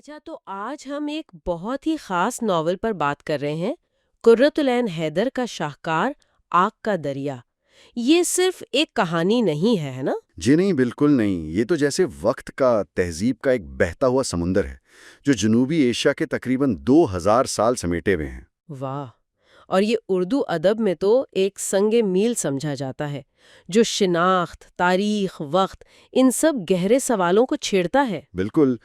اچھا، تو آج ہم ایک بہت ہی خاص ناول پر بات کر رہے ہیں، قرۃ العین حیدر کا شاہکار آگ کا دریا۔ یہ صرف ایک کہانی نہیں ہے نا؟ جی نہیں، بالکل نہیں۔ یہ تو جیسے وقت کا، تہذیب کا ایک بہتا ہوا سمندر ہے جو جنوبی ایشیا کے تقریباً 2000 سال سمیٹے ہوئے ہیں۔ واہ! اور یہ اردو ادب میں تو ایک سنگ میل سمجھا جاتا ہے، جو شناخت، تاریخ، وقت، ان سب گہرے سوالوں کو چھیڑتا ہے۔ بالکل۔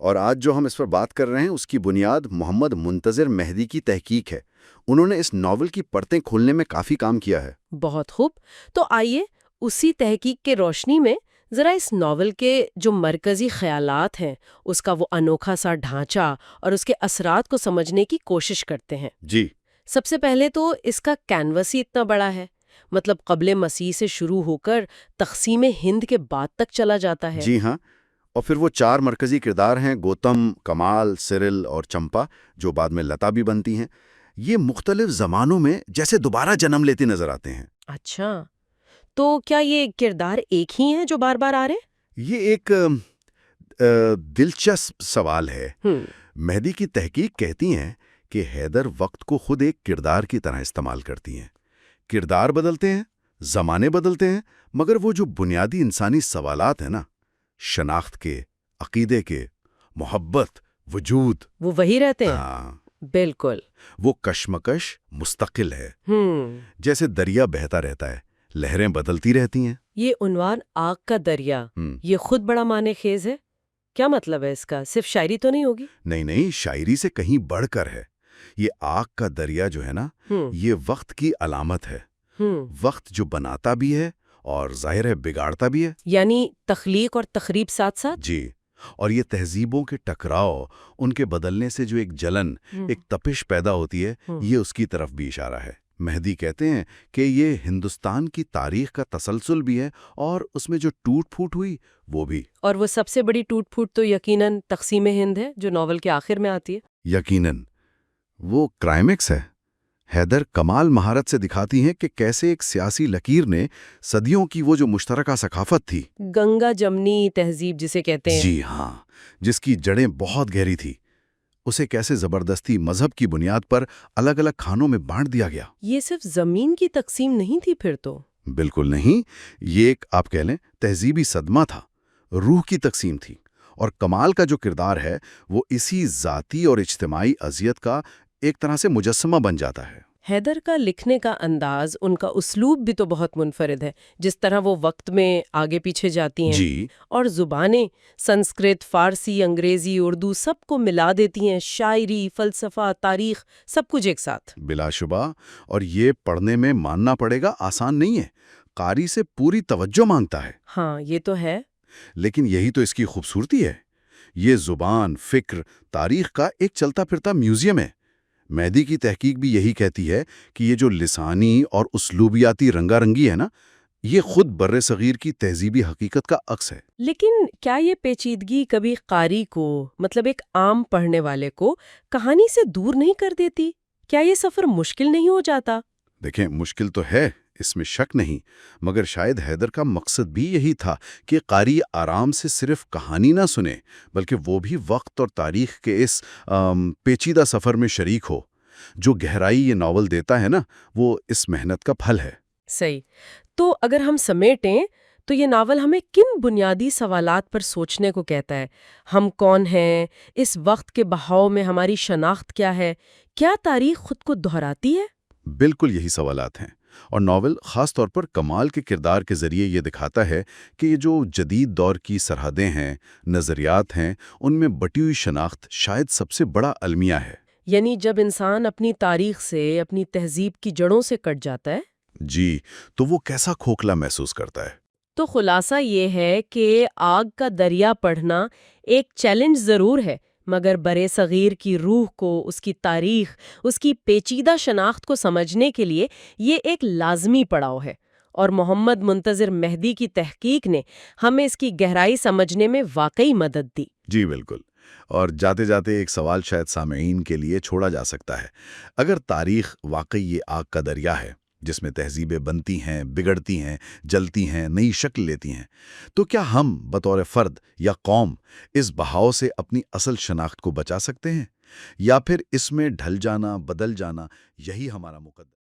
اور آج جو ہم اس پر بات کر رہے ہیں اس کی بنیاد محمد منتظر مہدی کی تحقیق ہے۔ انہوں نے اس ناول کی پرتیں کھولنے میں کافی کام کیا ہے۔ بہت خوب، تو آئیے اسی تحقیق کے روشنی میں ذرا اس ناول کے جو مرکزی خیالات ہیں، اس کا وہ انوکھا سا ڈھانچہ اور اس کے اثرات کو سمجھنے کی کوشش کرتے ہیں۔ جی، سب سے پہلے تو اس کا کینوس ہی اتنا بڑا ہے، مطلب قبل مسیح سے شروع ہو کر تقسیم ہند کے بعد تک چلا جاتا ہے۔ جی ہاں۔ اور پھر وہ 4 مرکزی کردار ہیں، گوتم، کمال، سرل اور چمپا، جو بعد میں لتا بھی بنتی ہیں۔ یہ مختلف زمانوں میں جیسے دوبارہ جنم لیتے نظر آتے ہیں۔ اچھا، تو کیا یہ کردار ایک ہی ہیں جو بار بار آ رہے؟ یہ ایک دلچسپ سوال ہے۔ ہم مہدی کی تحقیق کہتی ہیں کہ حیدر وقت کو خود ایک کردار کی طرح استعمال کرتی ہیں۔ کردار بدلتے ہیں، زمانے بدلتے ہیں، مگر وہ جو بنیادی انسانی سوالات ہیں نا، شناخت کے، عقیدے کے، محبت، وجود، وہ وہی رہتے ہیں؟ ہاں، بالکل۔ وہ کشمکش مستقل ہے۔ ہم جیسے دریا بہتا رہتا ہے، لہریں بدلتی رہتی ہیں۔ یہ عنوان آگ کا دریا، یہ خود بڑا معنی خیز ہے۔ کیا مطلب ہے اس کا؟ صرف شاعری تو نہیں ہوگی؟ نہیں نہیں، شاعری سے کہیں بڑھ کر ہے۔ یہ آگ کا دریا جو ہے نا، یہ وقت کی علامت ہے۔ وقت جو بناتا بھی ہے اور ظاہر ہے بگاڑتا بھی ہے۔ یعنی تخلیق اور تخریب ساتھ ساتھ؟ جی، اور یہ تہذیبوں کے ٹکراؤ، ان کے بدلنے سے جو ایک جلن، ایک تپش پیدا ہوتی ہے، یہ اس کی طرف بھی اشارہ ہے۔ مہدی کہتے ہیں کہ یہ ہندوستان کی تاریخ کا تسلسل بھی ہے، اور اس میں جو ٹوٹ پھوٹ ہوئی وہ بھی۔ اور وہ سب سے بڑی ٹوٹ پھوٹ تو یقیناً تقسیم ہند ہے، جو ناول کے آخر میں آتی ہے۔ یقیناً وہ کلائمیکس ہے۔ حیدر کمال مہارت سے دکھاتی ہیں کہ کیسے ایک سیاسی لکیر نے صدیوں کی وہ جو مشترکہ ثقافت تھی، گنگا جمنی تہذیب جسے کہتے ہیں، جی ہاں، جس کی جڑیں بہت گہری تھی، اسے کیسے زبردستی مذہب کی بنیاد پر الگ الگ کھانوں میں بانٹ دیا گیا۔ یہ صرف زمین کی تقسیم نہیں تھی پھر تو؟ بالکل نہیں، یہ ایک آپ کہہ لیں تہذیبی صدمہ تھا، روح کی تقسیم تھی۔ اور کمال کا جو کردار ہے وہ اسی ذاتی اور اجتماعی اذیت کا ایک طرح سے مجسمہ بن جاتا ہے۔ حیدر کا لکھنے کا انداز، ان کا اسلوب بھی تو بہت منفرد ہے، جس طرح وہ وقت میں آگے پیچھے جاتی ہیں، جی، اور زبانیں سنسکرت، فارسی، انگریزی، اردو سب کو ملا دیتی ہیں، شاعری، فلسفہ، تاریخ، سب کچھ ایک ساتھ۔ بلا شبہ، اور یہ پڑھنے میں ماننا پڑے گا آسان نہیں ہے، قاری سے پوری توجہ مانگتا ہے۔ ہاں، یہ تو ہے۔ لیکن یہی تو اس کی خوبصورتی ہے۔ یہ زبان، فکر، تاریخ کا ایک چلتا پھرتا میوزیم ہے۔ مہدی کی تحقیق بھی یہی کہتی ہے کہ یہ جو لسانی اور اسلوبیاتی رنگا رنگی ہے نا، یہ خود بر صغیر کی تہذیبی حقیقت کا عکس ہے۔ لیکن کیا یہ پیچیدگی کبھی قاری کو، مطلب ایک عام پڑھنے والے کو، کہانی سے دور نہیں کر دیتی؟ کیا یہ سفر مشکل نہیں ہو جاتا؟ دیکھیں، مشکل تو ہے، اس میں شک نہیں، مگر شاید حیدر کا مقصد بھی یہی تھا کہ قاری آرام سے صرف کہانی نہ سنے، بلکہ وہ بھی وقت اور تاریخ کے اس پیچیدہ سفر میں شریک ہو۔ جو گہرائی یہ ناول دیتا ہے نا، وہ اس محنت کا پھل ہے۔ صحیح۔ تو اگر ہم سمیٹیں تو یہ ناول ہمیں کن بنیادی سوالات پر سوچنے کو کہتا ہے؟ ہم کون ہیں؟ اس وقت کے بہاؤ میں ہماری شناخت کیا ہے؟ کیا تاریخ خود کو دہراتی ہے؟ بالکل یہی سوالات ہیں، اور ناول خاص طور پر کمال کے کردار کے ذریعے یہ دکھاتا ہے کہ یہ جو جدید دور کی سرحدیں ہیں، نظریات ہیں، ان میں بٹی ہوئی شناخت شاید سب سے بڑا المیہ ہے۔ یعنی جب انسان اپنی تاریخ سے، اپنی تہذیب کی جڑوں سے کٹ جاتا ہے، جی، تو وہ کیسا کھوکھلا محسوس کرتا ہے۔ تو خلاصہ یہ ہے کہ آگ کا دریا پڑھنا ایک چیلنج ضرور ہے، مگر برے صغیر کی روح کو، اس کی تاریخ، اس کی پیچیدہ شناخت کو سمجھنے کے لیے یہ ایک لازمی پڑاؤ ہے، اور محمد منتظر مہدی کی تحقیق نے ہمیں اس کی گہرائی سمجھنے میں واقعی مدد دی۔ جی بالکل۔ اور جاتے جاتے ایک سوال شاید سامعین کے لیے چھوڑا جا سکتا ہے۔ اگر تاریخ واقعی یہ آگ کا دریا ہے، جس میں تہذیبیں بنتی ہیں، بگڑتی ہیں، جلتی ہیں، نئی شکل لیتی ہیں۔ تو کیا ہم بطور فرد یا قوم اس بہاؤ سے اپنی اصل شناخت کو بچا سکتے ہیں؟ یا پھر اس میں ڈھل جانا، بدل جانا، یہی ہمارا مقدر